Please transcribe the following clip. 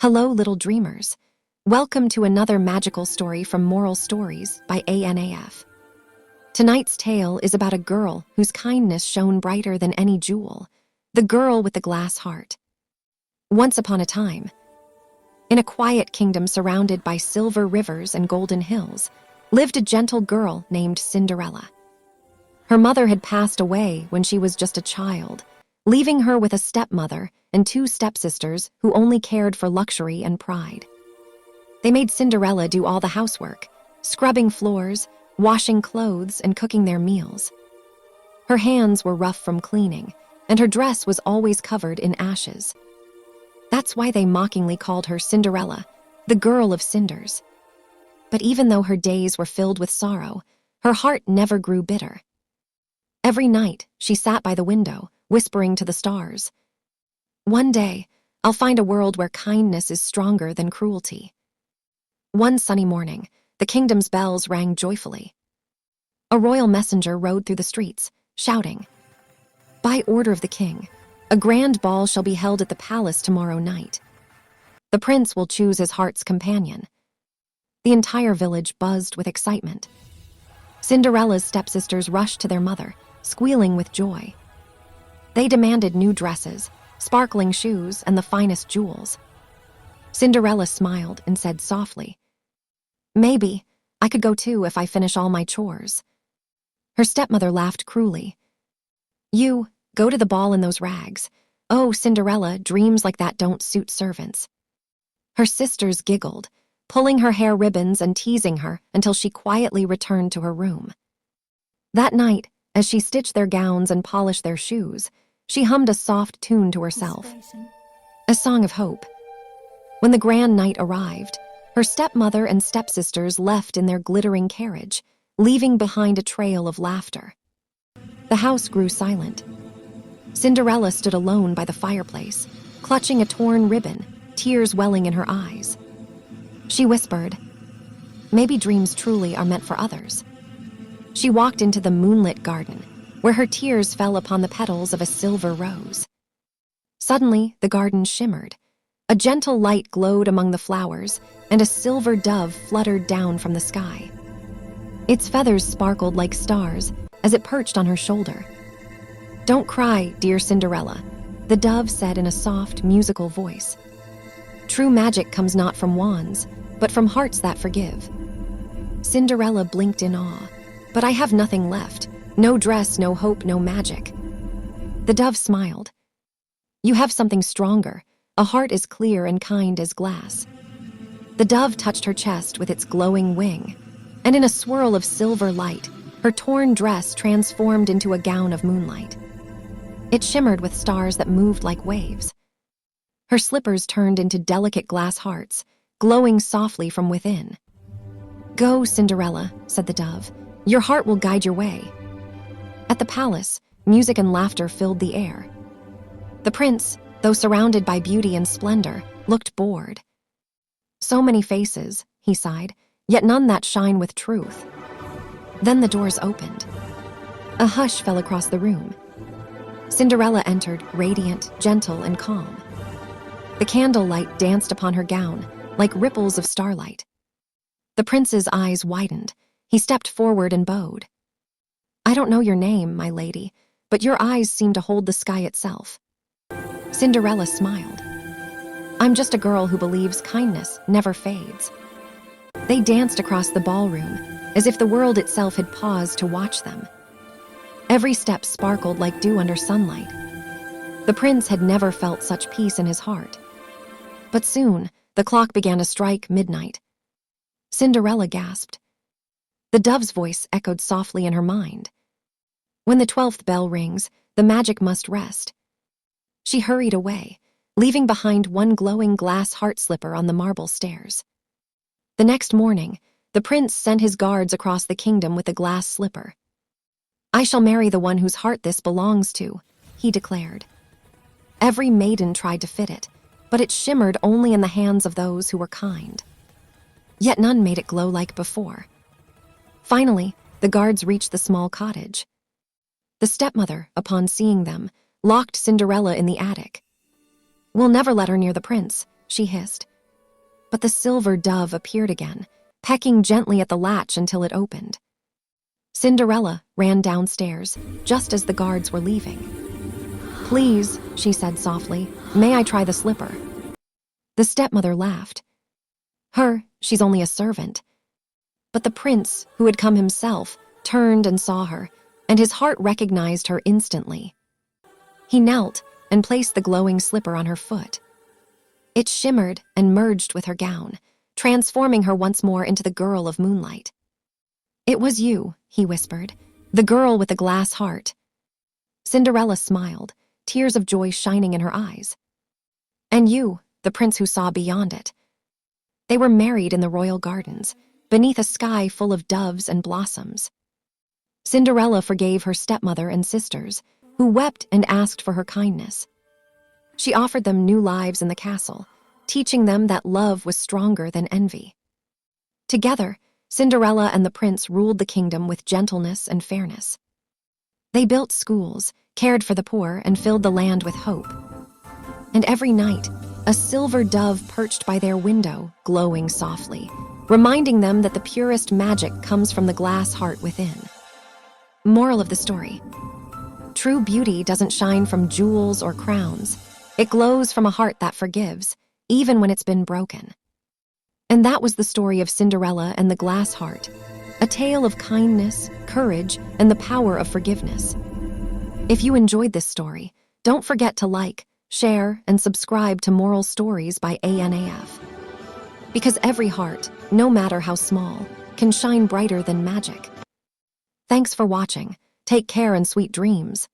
Hello, little dreamers. Welcome to another magical story from Moral Stories by ANAF. Tonight's tale is about a girl whose kindness shone brighter than any jewel, the girl with the glass heart. Once upon a time, in a quiet kingdom surrounded by silver rivers and golden hills, lived a gentle girl named Cinderella. Her mother had passed away when she was just a child, leaving her with a stepmother and two stepsisters who only cared for luxury and pride. They made Cinderella do all the housework, scrubbing floors, washing clothes, and cooking their meals. Her hands were rough from cleaning, and her dress was always covered in ashes. That's why they mockingly called her Cinderella, the girl of cinders. But even though her days were filled with sorrow, her heart never grew bitter. Every night, she sat by the window, whispering to the stars, "One day, I'll find a world where kindness is stronger than cruelty." One sunny morning, the kingdom's bells rang joyfully. A royal messenger rode through the streets, shouting, "By order of the king, a grand ball shall be held at the palace tomorrow night. The prince will choose his heart's companion." The entire village buzzed with excitement. Cinderella's stepsisters rushed to their mother, squealing with joy. They demanded new dresses, sparkling shoes, and the finest jewels. Cinderella smiled and said softly, "Maybe I could go too if I finish all my chores." Her stepmother laughed cruelly. "You, go to the ball in those rags. Oh, Cinderella, dreams like that don't suit servants." Her sisters giggled, pulling her hair ribbons and teasing her until she quietly returned to her room. That night, as she stitched their gowns and polished their shoes, she hummed a soft tune to herself, a song of hope. When the grand night arrived, her stepmother and stepsisters left in their glittering carriage, leaving behind a trail of laughter. The house grew silent. Cinderella stood alone by the fireplace, clutching a torn ribbon, tears welling in her eyes. She whispered, "Maybe dreams truly are meant for others." She walked into the moonlit garden, where her tears fell upon the petals of a silver rose. Suddenly, the garden shimmered. A gentle light glowed among the flowers, and a silver dove fluttered down from the sky. Its feathers sparkled like stars as it perched on her shoulder. "Don't cry, dear Cinderella," the dove said in a soft, musical voice. "True magic comes not from wands, but from hearts that forgive." Cinderella blinked in awe. "But I have nothing left. No dress, no hope, no magic." The dove smiled. "You have something stronger, a heart as clear and kind as glass." The dove touched her chest with its glowing wing, and in a swirl of silver light, her torn dress transformed into a gown of moonlight. It shimmered with stars that moved like waves. Her slippers turned into delicate glass hearts, glowing softly from within. "Go, Cinderella," said the dove. "Your heart will guide your way." At the palace, music and laughter filled the air. The prince, though surrounded by beauty and splendor, looked bored. "So many faces," he sighed, "yet none that shine with truth." Then the doors opened. A hush fell across the room. Cinderella entered, radiant, gentle, and calm. The candlelight danced upon her gown, like ripples of starlight. The prince's eyes widened. He stepped forward and bowed. "I don't know your name, my lady, but your eyes seem to hold the sky itself." Cinderella smiled. "I'm just a girl who believes kindness never fades." They danced across the ballroom, as if the world itself had paused to watch them. Every step sparkled like dew under sunlight. The prince had never felt such peace in his heart. But soon, the clock began to strike midnight. Cinderella gasped. The dove's voice echoed softly in her mind. "When the 12th bell rings, the magic must rest." She hurried away, leaving behind one glowing glass heart slipper on the marble stairs. The next morning, the prince sent his guards across the kingdom with the glass slipper. "I shall marry the one whose heart this belongs to," he declared. Every maiden tried to fit it, but it shimmered only in the hands of those who were kind. Yet none made it glow like before. Finally, the guards reached the small cottage. The stepmother, upon seeing them, locked Cinderella in the attic. "We'll never let her near the prince," she hissed. But the silver dove appeared again, pecking gently at the latch until it opened. Cinderella ran downstairs, just as the guards were leaving. "Please," she said softly, "may I try the slipper?" The stepmother laughed. She's only a servant." But the prince, who had come himself, turned and saw her, and his heart recognized her instantly. He knelt and placed the glowing slipper on her foot. It shimmered and merged with her gown, transforming her once more into the girl of moonlight. "It was you," he whispered, "the girl with the glass heart." Cinderella smiled, tears of joy shining in her eyes. "And you, the prince who saw beyond it." They were married in the royal gardens, beneath a sky full of doves and blossoms. Cinderella forgave her stepmother and sisters, who wept and asked for her kindness. She offered them new lives in the castle, teaching them that love was stronger than envy. Together, Cinderella and the prince ruled the kingdom with gentleness and fairness. They built schools, cared for the poor, and filled the land with hope. And every night, a silver dove perched by their window, glowing softly, reminding them that the purest magic comes from the glass heart within. Moral of the story: true beauty doesn't shine from jewels or crowns. It glows from a heart that forgives, even when it's been broken. And that was the story of Cinderella and the glass heart, a tale of kindness, courage, and the power of forgiveness. If you enjoyed this story, don't forget to like, share, and subscribe to Moral Stories by ANAF. Because every heart, no matter how small, can shine brighter than magic. Thanks for watching. Take care and sweet dreams.